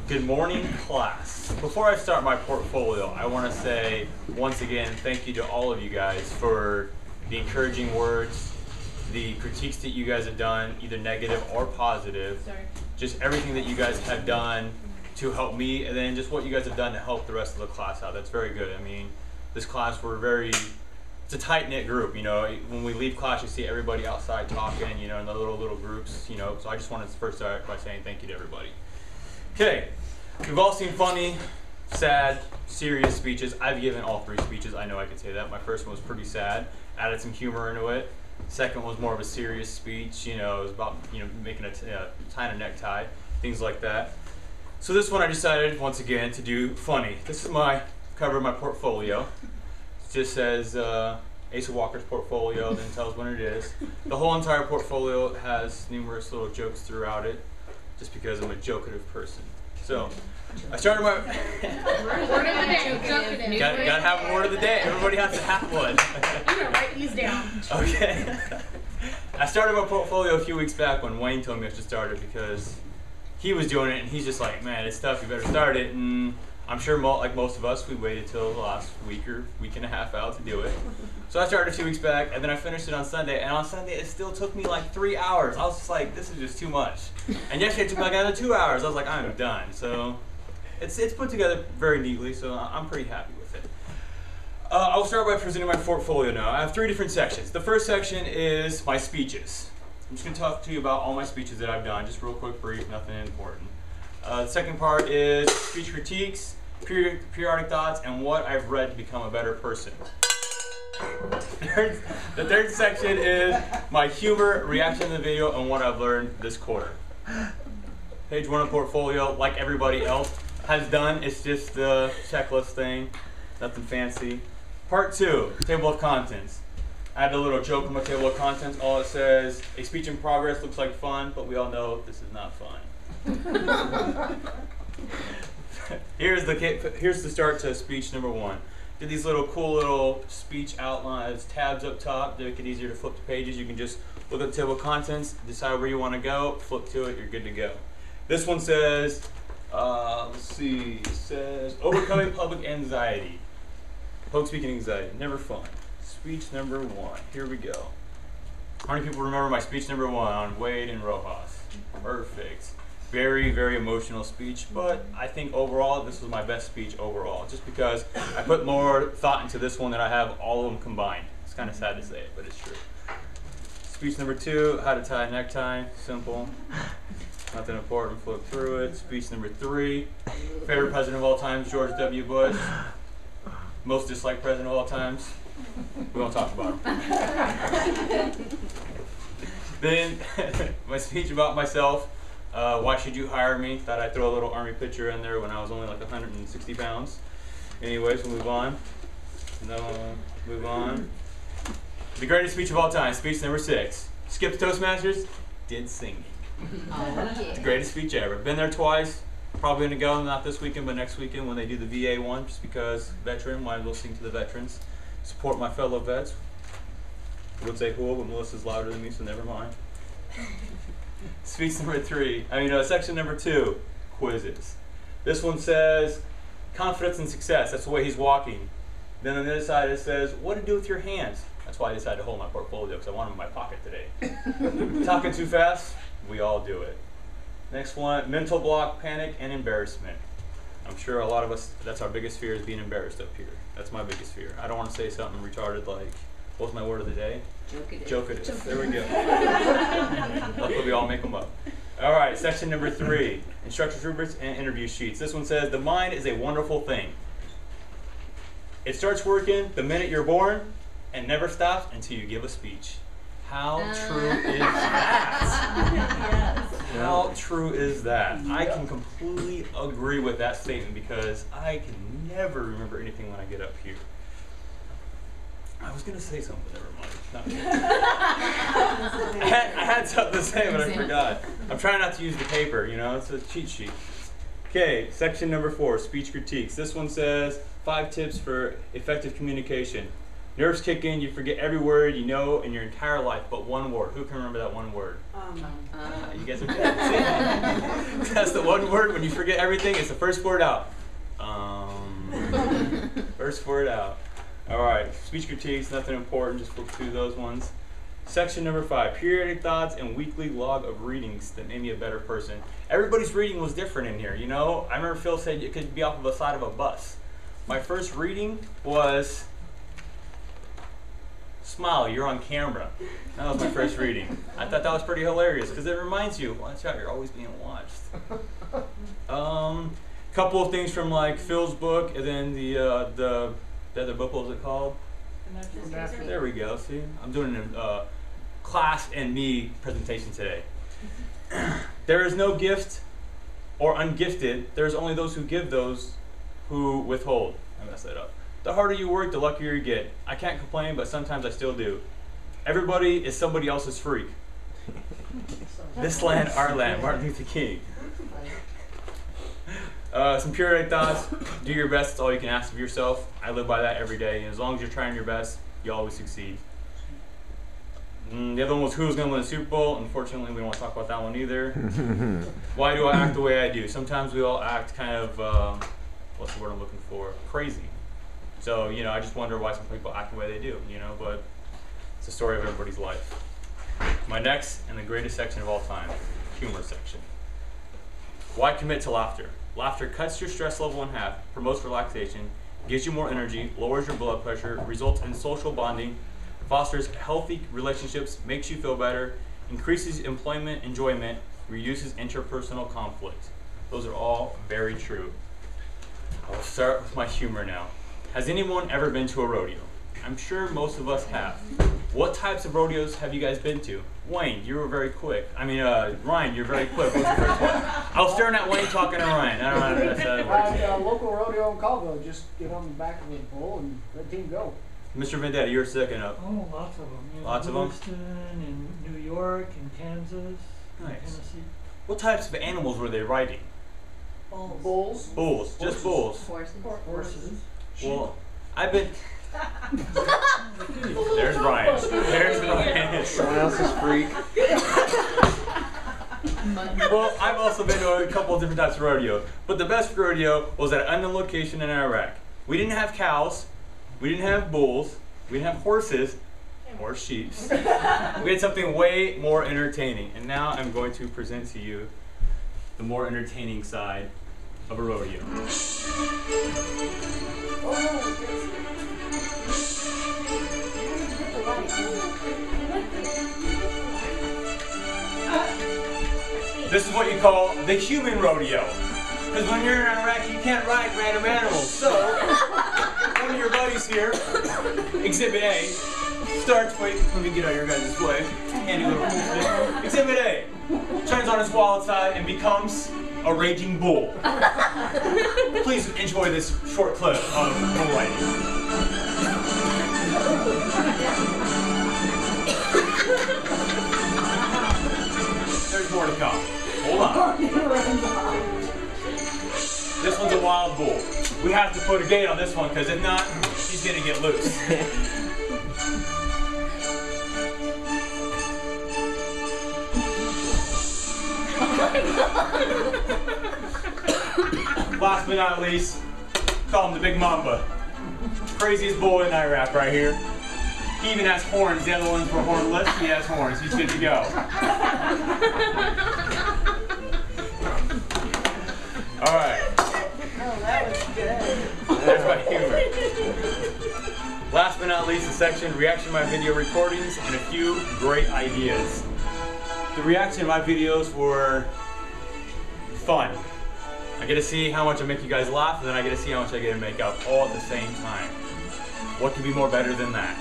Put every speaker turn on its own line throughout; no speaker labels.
Good morning, class. Before I start my portfolio, I want to say once again thank you to all of you guys for the encouraging words, the critiques that you guys have done, either negative or positive. Just everything that you guys have done to help me, and then just what you guys have done to help the rest of the class out. That's very good. I mean, this class, it's a tight-knit group, you know. When we leave class, you see everybody outside talking, you know, in the little groups, you know. So I just wanted to first start by saying thank you to everybody. Okay, we've all seen funny, sad, serious speeches. I've given all three speeches. I know I could say that. My first one was pretty sad, added some humor into it. Second was more of a serious speech, you know, it was about, you know, making tying a necktie, things like that. So this one I decided, once again, to do funny. This is my cover of my portfolio. It just says Asa Walker's portfolio, then tells when it is. The whole entire portfolio has numerous little jokes throughout it, just because I'm a jokative person. So, I started my...
Word of the day.
Gotta have a word of the day. Everybody has to have one.
You gotta write these down.
Okay. I started my portfolio a few weeks back when Wayne told me I should start it because he was doing it and he's just like, man, it's tough, you better start it. And I'm sure like most of us, we waited till the last week or week and a half out to do it. So I started a few weeks back and then I finished it on Sunday, and on Sunday it still took me like 3 hours. I was just like, this is just too much. And yesterday it took me like another 2 hours. I was like, I'm done. So it's put together very neatly, so I'm pretty happy with it. I'll start by presenting my portfolio now. I have 3 different sections. The first section is my speeches. I'm just going to talk to you about all my speeches that I've done, just real quick, brief, nothing important. The second part is speech critiques, periodic thoughts, and what I've read to become a better person. The third section is my humor, reaction to the video, and what I've learned this quarter. Page 1 of the portfolio, like everybody else has done, it's just the checklist thing, nothing fancy. Part 2, table of contents. I had a little joke on my table of contents. All it says, a speech in progress looks like fun, but we all know this is not fun. Here's the start to speech number 1. Did these cool little speech outlines, tabs up top to make it easier to flip the pages. You can just look at the table of contents, decide where you want to go, flip to it, you're good to go. This one says, it says overcoming public anxiety. Public speaking anxiety, never fun. Speech number 1, here we go. How many people remember my speech number 1 on Wade and Rojas? Perfect. Very, very emotional speech, but I think overall this was my best speech overall, just because I put more thought into this one than I have all of them combined. It's kind of sad to say it, but it's true. Speech number 2, how to tie a necktie, simple. Nothing important, flip through it. Speech number 3, favorite president of all times, George W. Bush. Most disliked president of all times. We won't talk about him. Then, my speech about myself. Why should you hire me? Thought I'd throw a little Army picture in there when I was only like 160 pounds. Anyways, we'll move on. Move on. The greatest speech of all time, speech number 6. Skipped Toastmasters, did singing.
Oh, yeah.
The greatest speech ever. Been there twice. Probably gonna go, not this weekend, but next weekend when they do the VA one, just because veteran, might as well sing to the veterans. Support my fellow vets. Would say who, but Melissa's louder than me, so never mind. Speech number 3, section number 2, quizzes. This one says, confidence and success, that's the way he's walking. Then on the other side it says, what to do with your hands. That's why I decided to hold my portfolio, because I want them in my pocket today. Talking too fast, we all do it. Next one, mental block, panic, and embarrassment. I'm sure a lot of us, that's our biggest fear, is being embarrassed up here. That's my biggest fear. I don't want to say something retarded like, what's my word of the day? Jokative. There we go. Luckily we all make them up. Alright, section number 3. Instructor's rubrics and interview sheets. This one says, the mind is a wonderful thing. It starts working the minute you're born and never stops until you give a speech. How true is that?
Yes.
How true is that? I can completely agree with that statement because I can never remember anything when I get up here. I was going to say something, never mind. I had something to say, but I forgot. I'm trying not to use the paper, it's a cheat sheet. Okay, section number 4, speech critiques. This one says 5 tips for effective communication. Nerves kick in, you forget every word you know in your entire life, but one word. Who can remember that one word? You guys are good. See? That's the one word when you forget everything. It's the first word out. First word out. All right, speech critiques, nothing important, just flip through those ones. Section number 5, periodic thoughts and weekly log of readings that made me a better person. Everybody's reading was different in here, you know? I remember Phil said you could be off of the side of a bus. My first reading was, smile, you're on camera. That was my first reading. I thought that was pretty hilarious because it reminds you, watch out, you're always being watched. Couple of things from like Phil's book, and then the other book, what was it called? There we go, see? I'm doing a class and me presentation today. There is no gift or ungifted. There's only those who give, those who withhold. I messed that up. The harder you work, the luckier you get. I can't complain, but sometimes I still do. Everybody is somebody else's freak. This land, our land, Martin Luther King. Some periodic thoughts. Do your best, that's all you can ask of yourself. I live by that every day, and as long as you're trying your best, you always succeed. The other one was who's going to win the Super Bowl. Unfortunately, we don't want to talk about that one either. Why do I act the way I do? Sometimes we all act kind of, what's the word I'm looking for? Crazy. So, you know, I just wonder why some people act the way they do, you know, but it's the story of everybody's life. My next and the greatest section of all time, humor section. Why commit to laughter? Laughter cuts your stress level in half, promotes relaxation, gives you more energy, lowers your blood pressure, results in social bonding, fosters healthy relationships, makes you feel better, increases employment enjoyment, reduces interpersonal conflict. Those are all very true. I'll start with my humor now. Has anyone ever been to a rodeo? I'm sure most of us have. What types of rodeos have you guys been to? Wayne, you were very quick. I mean, Ryan, you're very quick. What's your first one? I was staring at Wayne talking to Ryan. I don't know how that works.
A local rodeo in Colville. Just get on the back of a bull and let the team go.
Mr. Venditti, you're second up.
Oh, lots of them. You know,
Lots of them?
Lewiston and New York and Kansas
Nice.
and Tennessee.
What types of animals were they riding?
Bulls.
Bulls, just bulls.
Horses.
Well, I've been... There's Ryan. There's Ryan.
Someone else's freak.
Well, I've also been to a couple of different types of rodeo, but the best rodeo was at an unknown location in Iraq. We didn't have cows, we didn't have bulls, we didn't have horses, or sheep. We had something way more entertaining, and now I'm going to present to you the more entertaining side of a rodeo. This is what you call the human rodeo. Because when you're in Iraq, you can't ride random animals. So, one of your buddies here, Exhibit A, starts, wait, let me get out of your guys' way. Handy little cool stick. Exhibit A turns on his wild side and becomes a raging bull. Please enjoy this short clip of bull riding. There's more to come. Hold on. This one's a wild bull. We have to put a gate on this one because if not, he's going to get loose. Last but not least, call him the Big Mamba. Craziest bull in Iraq right here. He even has horns. The other ones were hornless. He has horns. He's good to go. All right.
Oh, that was good.
There's my humor. Last but not least, the section reaction to my video recordings and a few great ideas. The reaction to my videos were fun. I get to see how much I make you guys laugh, and then I get to see how much I get to make up all at the same time. What could be more better than that?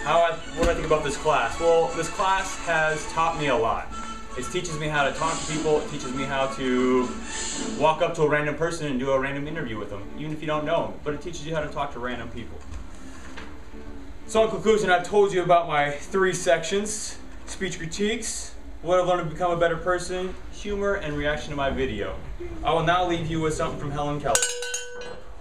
What do I think about this class? Well, this class has taught me a lot. It teaches me how to talk to people. It teaches me how to walk up to a random person and do a random interview with them, even if you don't know them. But it teaches you how to talk to random people. So in conclusion, I've told you about my 3 sections: speech critiques, what I've learned to become a better person, humor, and reaction to my video. I will now leave you with something from Helen Keller.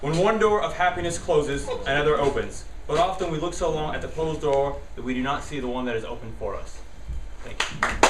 When one door of happiness closes, another opens. But often we look so long at the closed door that we do not see the one that is open for us. Thank you.